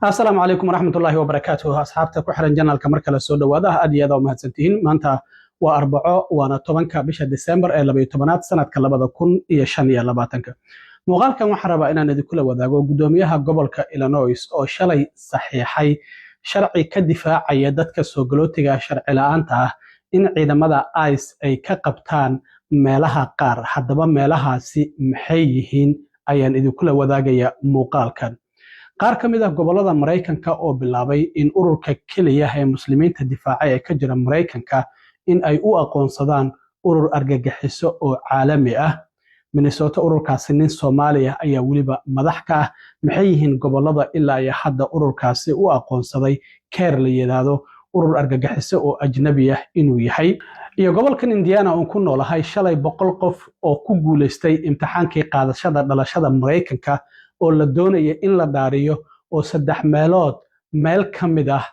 السلام عليكم ورحمة الله وبركاته أصحابتا كحرن جنال كمركلة سودا وده أدي هذا ومهتسنتين مانتا وأربعة وأنا طبعا بشهر ديسمبر إلى بيتمنات سنة كلابا كون يشان يلا باتنك مقال كان وحربا إن ندي كل وذا قدوميها قبل كإلينويس أو شلي صحيحي شرعي كدفاع عيادتك سوغلوتيغا شرع لأنتا إن عندما آيس أي كقبتان meelaha qaar haddaba meelahaasi maxay yihiin ayaan idinku la wadaagaya muuqaalkan qaar ka mid ah gobolada Mareykanka oo bilaabay in ururka kaliya ee muslimiinta difaaca ee ka jira Mareykanka in ay u aqoonsadaan urur argagixiso oo caalami ah Minnesota ururkaasi nin Soomaaliya ayaa waliba madax ka ah maxay yihiin gobolada ilaa iyo hadda ururkaasi u aqoonsaday keer la yiraahdo urur argagixiso oo ajnabi ah inuu yahay iyo gobolkan Indiana oo ku noolahay shalay 100 qof oo ku guuleystay imtixaankii qaadashada dhalashada Mareykanka oo la doonayay in la daariyo oo 3 meelood meel kamid ah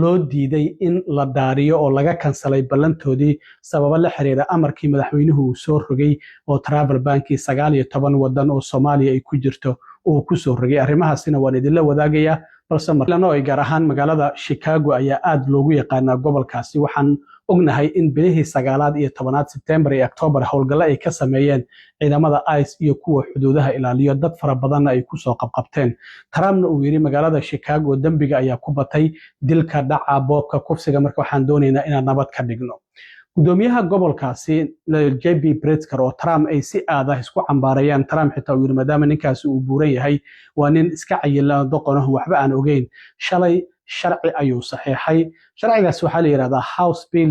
loo diiday in la daariyo oo laga kansalay ballantoodii sabab la xiriira amarkii madaxweynuhu uu soo rogay oo travel banki 19 wadan oo Soomaaliya ay ku jirto oo ku soo rogay arrimahaasina waan idin la wadaagaya balse marlano ay gaar ahaan magaalada Chicago ayaa aad loogu yaqaanaa gobolkaasi waxaan ognahay in bilihii 9 iyo 10 September iyo October howlgalo ay ka sameeyeen ciidamada ICE iyo kuwa xuduudaha ilaaliyo dad fara badan ay ku soo qabqabteen Trumpna uu yiri magaalada Chicago dambiga ayaa ku batay dilka dhaca boobka kufsiga marka waxaan doonaynaa inaan nabad ka dhigno gudoomiyaha gobolkaasi JB Pritzker oo Trump ay si aad ah isku cambaarayaan Trump xitaa uu yiri maadaama ninkaasi uu buuran yahay waa nin iska cayilaa doqonaha waxba aan ogeyn shalay sharci ayuu saxiixay sharcigaas waxa la yiraahdaa House Bill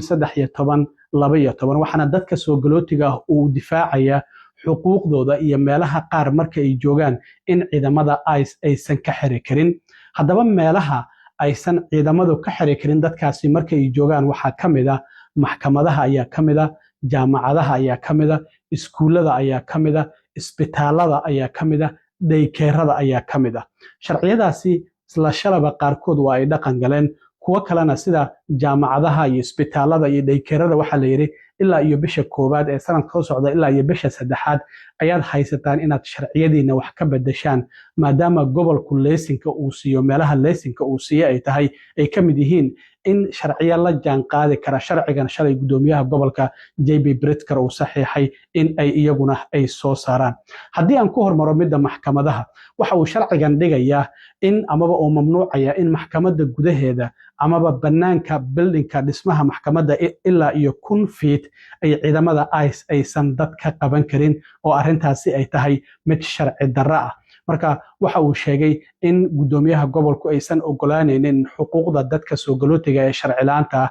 13 waxaana dadka soo galootiga uu difaacaya xuquuqdooda iyo meelaha qaar marka ay joogaan in ciidamada ICE aysan ka xiri karin haddaba meelaha aysan ciidamadu ka xiri karin dadkaasi marka ay joogaan waxa kamid ah maxkamadaha ayaa kamid ah jaamacadaha ayaa kamid ah iskuulada ayaa kamid ah isbitaalada ayaa kamid ah daykeerada ayaa kamid ah sharciyadaasi isla shalaba qaarkood waa ay dhaqan galeen kuwa kalena sida jaamacadaha iyo isbitaalada iyo daykeerada waxa la yiri ilaa iyo bisha koobaad ee sanadka soo socda ilaa iyo bisha saddexaad ayaad haysataan inaad sharciyadiina wax ka bedeshaan maadaama gobolku leesinka uu siiyo meelaha leesinka uu siiyo ay tahay ay kamid yihiin in sharciyo la jaan qaadi kara sharcigan shalay gudoomiyaha gobolka JB Pritzker uu saxiixay in ay iyaguna ay soo saaraan haddii aan ku hormaro midda maxkamadaha waxa uu sharcigan dhigayaa in amaba oo mamnuucaya in maxkamadda gudaheeda amaba banaanka buildingka dhismaha maxkamadda ilaa iyo 1 feet ay ciidamada ICE aysan dad ka qaban karin oo arintaasi ay tahay mid sharci darro ah marka waxa uu sheegay in gudoomiyaha gobolku aysan ogolaanaynin xuquuqda dadka soo galootiga ee sharci la'aanta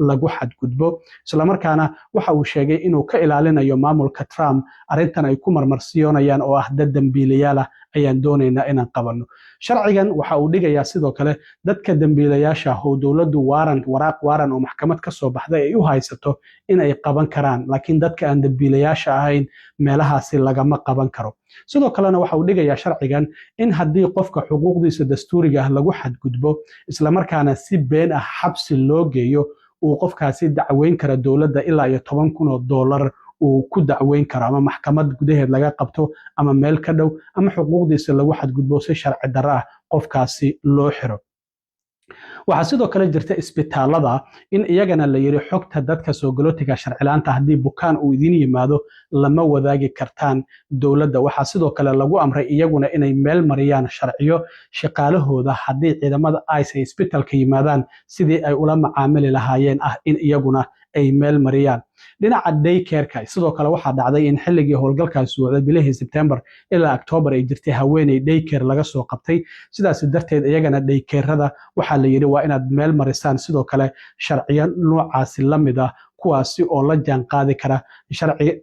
lagu xadgudbo isla markaana waxa uu sheegay inuu ka ilaalinayo maamulka Trump arintan ay ku marmarsiyoonayaan oo ah dad dambiilayaal ah ayaan doonaynaa inaan qabano sharcigan waxa uu dhigayaa sidoo kale dadka dambiilayaasha oo dawladdu waraaq waaran oo maxkamad ka soo baxday ay u haysato in ay qaban karaan laakiin dadka aan dambiilayaasha ahayn meelahaasi lagama qaban karo sidoo kalena waxa uu dhigayaa sharcigan in haddii qofka xuquuqdiisa dastuuriga ah lagu xadgudbo isla markaana si been ah xabsi loo geeyo uu qofkaasi dacweyn kara dawladda ilaa iyo $10,000 uu ku dacweyn karo ama maxkamad gudaheed laga qabto ama meel ka dhow ama xuquuqdiisa lagu xadgudbo si sharci darro ah qofkaasi loo xiro waxa sidoo kale jirta isbitaalada in iyagana la yiri xogta dadka soo galootiga sharci la'aanta haddii bukaan uu idin yimaado lama wadaagi kartaan dawladda waxa sidoo kale lagu amray iyaguna inay meel mariyaan sharciyo shaqaalahooda haddii ciidamada ICE ay isbitaalka yimaadaan sidii ay ula macaamili lahaayeen ah in iyaguna ay meel mariyaan dhinaca daykeerka sidoo kale waxa dhacday in xilligii howlgalkaas socday bilihii September ilaa October ay jirtay haweeney daykeer laga soo qabtay sidaas darteed iyagana daykeerada waxa la yiri waa inaad meel marisaan sidoo kale sharciyo noocaasi lamid ah kuwaasi oo la jaan qaadi kara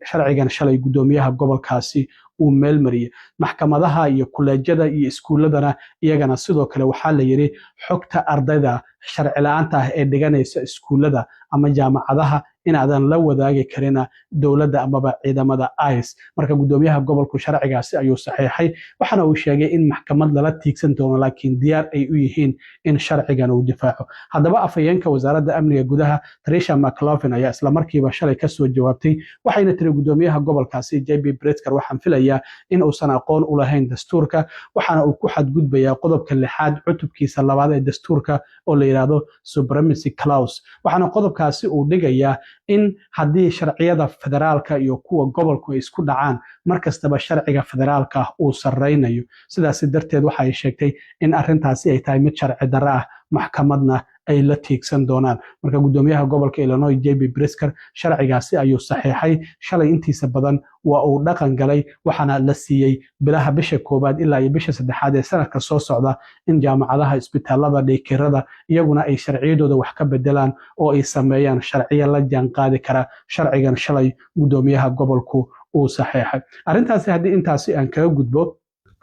sharcigan shalay gudoomiyaha gobolkaasi uu meel mariyay maxkamadaha iyo kuleejyada iyo iskuuladana iyagana sidoo kale waxa la yiri xogta ardayda sharci la'aanta ah ee dhiganaysa iskuulada ama jaamacadaha inaadan la wadaagi karina dowladda amaba ciidamada ICE marka gudoomiyaha gobolku sharcigaasi ayuu saxiixay waxaana uu sheegay in maxkamad lala tiigsan doono laakiin diyaar ay u yihiin in sharcigan uu difaaco haddaba afhayeenka wasaaradda amniga gudaha Tricia McLaughlin ayaa isla markiiba shalay ka soo jawaabtay waxayna tiri gudoomiyaha gobolkaasi JB Pritzker waxaan filayaa in uusan aqoon u lahayn dastuurka waxaana uu ku xadgudbayaa qodobka 6 cutubkiisa 2 ee dastuurka oo la yiraahdo supremacy clause waxaana qodobkaasi uu dhigayaa in haddii sharciyada federaalka iyo kuwa gobolku ay isku dhacaan markastaba sharciga federaalka uu sareynayo sidaas darteed waxa ay sheegtay in arintaasi ay tahay mid sharci darro ah maxkamadna ay la tiigsan doonaan marka gudoomiyaha gobolka Illinois JB Pritzker sharcigaasi ayuu saxiixay shalay intiisa badan waa uu dhaqan galay waxaana la siiyay bilaha bisha koobaad ilaa iyo bisha saddexaad ee sanadka soo socda in jaamacadaha isbitaalada dheekirada iyaguna ay sharciyadooda wax ka bedelaan oo ay sameeyaan sharciyo la jaan qaadi kara sharcigan shalay gudoomiyaha gobolku uu saxiixay arintaasi haddii intaasi aan kaga gudbo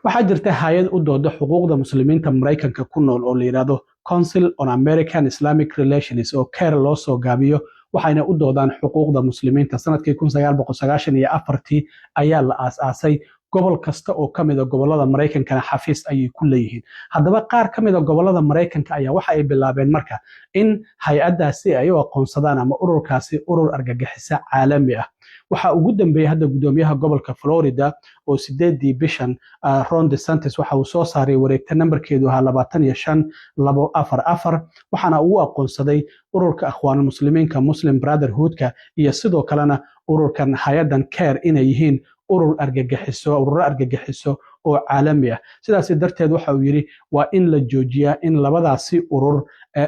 waxaa jirta hay'ad u dooda xuquuqda muslimiinta Mareykanka ku nool oo la yiraahdo Council on American Islamic Relations oo CAIR loo soo gaabiyo waxayna u doodaan xuquuqda muslimiinta sanadkii 1994 ayaa la aasaasay gobol kasta oo kamid ah gobolada Mareykankana xafiis ay ku leeyihiin haddaba qaar kamid ah gobolada Mareykanka ayaa waxa ay bilaabeen marka in hay'adaasi ay u aqoonsadaan ama ururkaasi urur argagixisa caalami ah waxa ugu dambeeyay hadda gudoomiyaha gobolka Florida oo 8 bishan Ron DeSantis waxa uu soo saaray wareegta nambarkeedu ahaa 25244 waxaana uu aqoonsaday ururka akhwaanul muslimiinka Muslim Brotherhoodka iyo sidoo kalena ururkan hay'adan CAIR inay yihiin urur argagixiso oo caalami ah sidaas darteed waxa uu yiri waa in la joojiyaa in labadaasi urur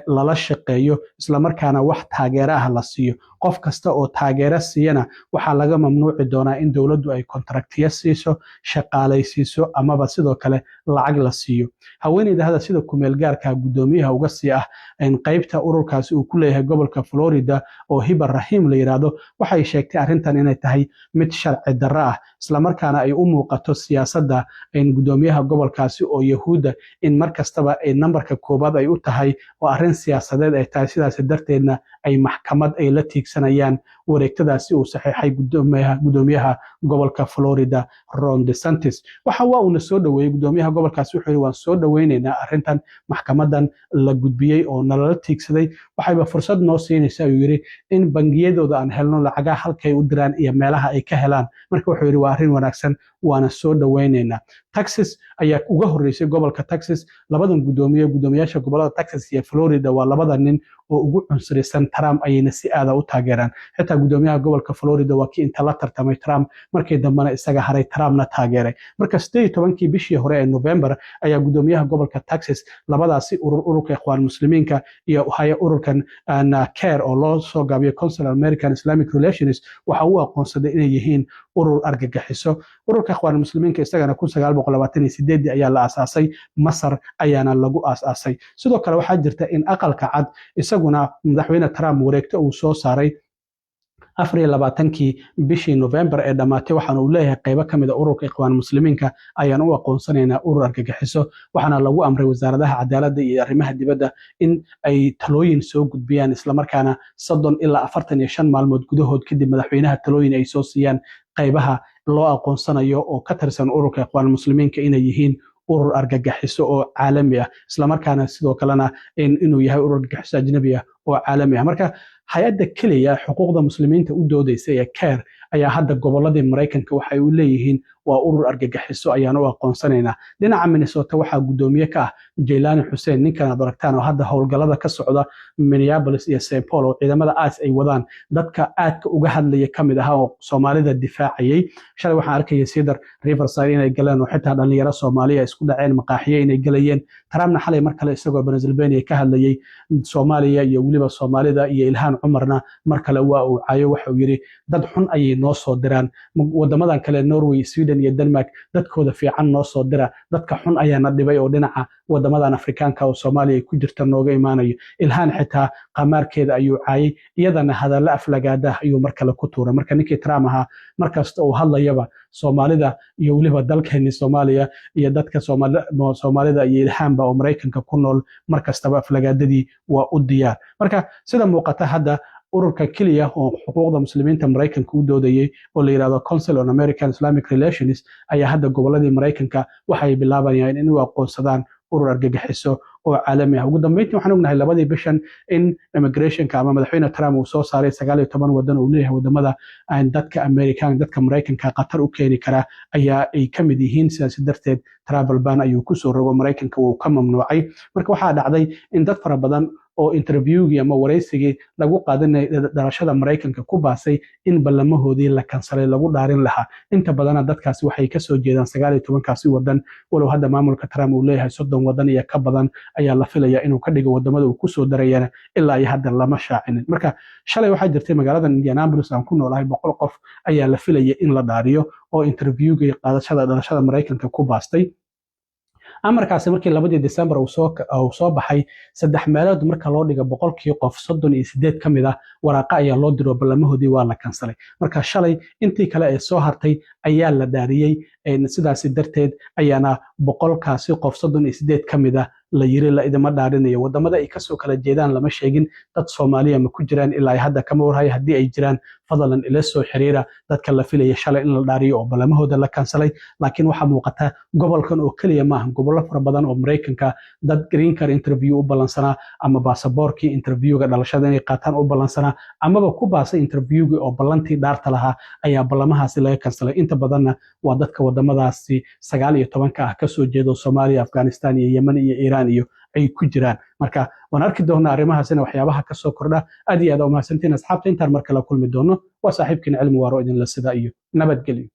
lala shaqeeyo isla markaana wax taageero ah la siiyo qof kasta oo taageero siiyana waxa laga mamnuuci doonaa in dawladdu ay kontraktiyo siiso shaqaalaysiiso amaba sidoo kale lacag la siiyo haweeneyda hada sida kumeel gaarka gudoomiyaha uga sii ah in qaybta ururkaasi uu ku leeyahay gobolka Florida oo Hiba Rahim la yiraahdo waxay sheegtay arintan inay tahay mid sharci darro ah isla markaana ay u muuqato siyaasadda in gudoomiyaha gobolkaasi oo Yahuuda in markastaba ay nambarka koobaad ay u tahay oo arrin siyaasadeed ay tahay sidaas darteedna ay maxkamad ay la tiigsanayaan wareegtadaasi uu saxiixay gudoomiyaha gobolka Florida Ron DeSantis waxa uu soo dhaweeyay gudoomiyaha gobolkaasi wuxuu waan soo dhaweynaynaa arrintan maxkamadan la gudbiyay oo nala tiigsaday waxayba fursad noo siinaysaa uu yiri in bangiyadooda aan helno lacaga halkay u diraan iyo meelaha ay ka helaan marka wuxuu yiri waa arrin wanaagsan waana soo dhaweynaynaa Texas ayaa uga horeysay gobolka Texas labadan gudoomiyaasha gobolada Texas iyo Florida waa labada nin oo ugu cunsurisan Trump ayayna si aad u taageeraan xitaa gudoomiyaha gobolka Florida waa kii inta la tartamay Trump markii dambana isaga haray Trumpna taageeray marka 18 bishii hore ee November ayaa gudoomiyaha gobolka Texas labadaasi ururka ikhwaan muslimiinka iyo ururkan CAIR oo loo soo gaabiyo Council on American Islamic Relations waxa uu aqoonsaday inay yihiin urur argagixiso ururka ikhwaan muslimiinka isagana 1928 ayaa la aasaasay Masar ayaana lagu aasaasay sidoo kale waxaa jirta in aqalka cad isaguna madaxweyne Trump wareegto uu soo saaray 24 bishii November ee dhamaatay waxaana uu leeyahay qaybo kamid ah ururka ikhwaan muslimiinka ayaan u aqoonsanaynaa urur argagixiso waxaana lagu amray wasaaradaha cadaaladda iyo arrimaha dibadda in ay talooyin soo gudbiyaan isla markaana 30 ilaa 45 maalmood gudahood kadib madaxweynaha talooyin ay soo siiyaan qaybaha loo aqoonsanayo oo ka tirsan ururka ikhwaan muslimiinka inay yihiin urur argagixiso oo caalami ah isla markaana sidoo kalena inuu yahay urur argagixiso ajnabi ah oo caalami ah marka hay'adda kaliya xuquuqda muslimiinta u doodaysa ee CAIR ayaa hadda goboladii Mareykanka waxay u leeyihiin waa urur argagixiso ayaan u aqoonsanaynaa dhinaca Minnesota waxaa gudoomiye ka ah Jaylani Hussein ninkan aad aragtaan oo hadda howlgalada ka socda Minneapolis iyo St. Paul oo ciidamada ICE ay wadaan dadka aadka uga hadlaya kamid ah oo Soomaalida difaacayay shalay waxaan arkay Cedar Riverside inay galeen oo xitaa dhalinyaro Soomaaliya isku dhaceen maqaaxiye inay galayeen Trumpna xalay mar kale isagoo Pennsylvania ka hadlayay Soomaaliya iyo waliba Soomaalida iyo Ilhaan Cumarna mar kale waa uu caayo waxa uu yiri dad xun ayay noo soo diraan wadamadan kale Norway Sweden iyo Denmark dadkooda fiican noo soo dira dadka xun ayaana dhibay oo dhinaca wadamadan Afrikaanka oo Soomaaliya ku jirta nooga imaanayo Ilhaan xitaa qamaarkeeda ayuu caayay iyadana hadalla aflagaada ayuu mar kale ku tuuray marka ninkii Trump ahaa markasta uu hadlayaba Soomaalida iyo waliba dalkeena Soomaaliya iyo dadka Soomaalida iyo Ilhaanba oo Mareykanka ku nool markastaba aflagaadadii waa u diyaar marka sida muuqata hadda ururka keliya oo xuquuqda muslimiinta Maraykanka u doodayay oo la yiraahdo Council on American Islamic Relations ayaa hadda goboladii Maraykanka waxay bilaabayaan in ay aqoonsadaan urur argagixiso oo caalami ah. Ugu dambeyntii waxaan ognahay labadii bishan in immigrationka ama madaxweyne Trump uu soo saaray 19 wadan oo leeyahay wadamada aan dadka American dadka Maraykanka qatar u keeni kara ayaa ay kamid yihiin sidaas darteed travel ban ayuu ku soo rogo Maraykanka uu ka mamnuucay. Marka waxaa dhacday in dad fara badan oo interviewgii ama wareysigii lagu qaadanay dhalashada Maraykanka ku baasay in ballamahoodii la kansalay lagu dhaarin lahaa. Inta badan dadkaasi waxay ka soo jeedaan 19 kaasi wadan walow hadda maamulka Trump uu leeyahay 30 wadan iyo ka badan ayaa la filayaa inuu ka dhigo wadamada uu ku soo darayana ilaa ay hadda lama shaacinin. Marka shalay waxaa jirtay magaalada Indianapolis aan ku noolahay 100 qof ayaa la filayay in la dhaariyo oo interviewgii qaadashada dhalashada Maraykanka ku baastay. amarkaasi markii 2 December uu soo baxay 3 meelood marka loo dhigo 100kii qof 38 kamid ah waraaqa ayaa loo diro ballamahoodii waa la kansalay. Marka shalay intii kale ee soo hartay ayaa la dhaariyay sidaas darteed ayaana 100kaasi qof 38 kamid ah la yiri la idima dhaarinayo. Wadamada ay ka soo kala jeedaan lama sheegin, dad Soomaaliya ma ku jiraan ilaa hadda kama warhayo. haddii ay jiraan fadlan ila soo xiriira dadka la filayay shalay in la dhaariyo oo ballamahooda la kansalay. laakiin waxa muuqata gobolkan oo kaliya maahan, gobollo fara badan oo Maraykanka dad green card interview u balansanaa ama baasaboorkii interviewga dhalashada inay qaataan u balansanaa amaba ku baasay interviewga oo ballantii dhaarta lahaa ayaa ballamahaasi laga kansalay. inta badanna waa dadka wadamadaasi 19 ah ka soo jeedo Soomaaliya, Afghanistan iyo Yemen iyo Iran iyo ay ku jiraan. Marka waan arki doonaa arrimahaasina waxyaabaha ka soo kordha. aad iyo aad u mahadsantiin asxaabta. intaan mar kale kulmi doono waa saaxiibkiin Cilmi Waaro idin la sida iyo nabadgelyo.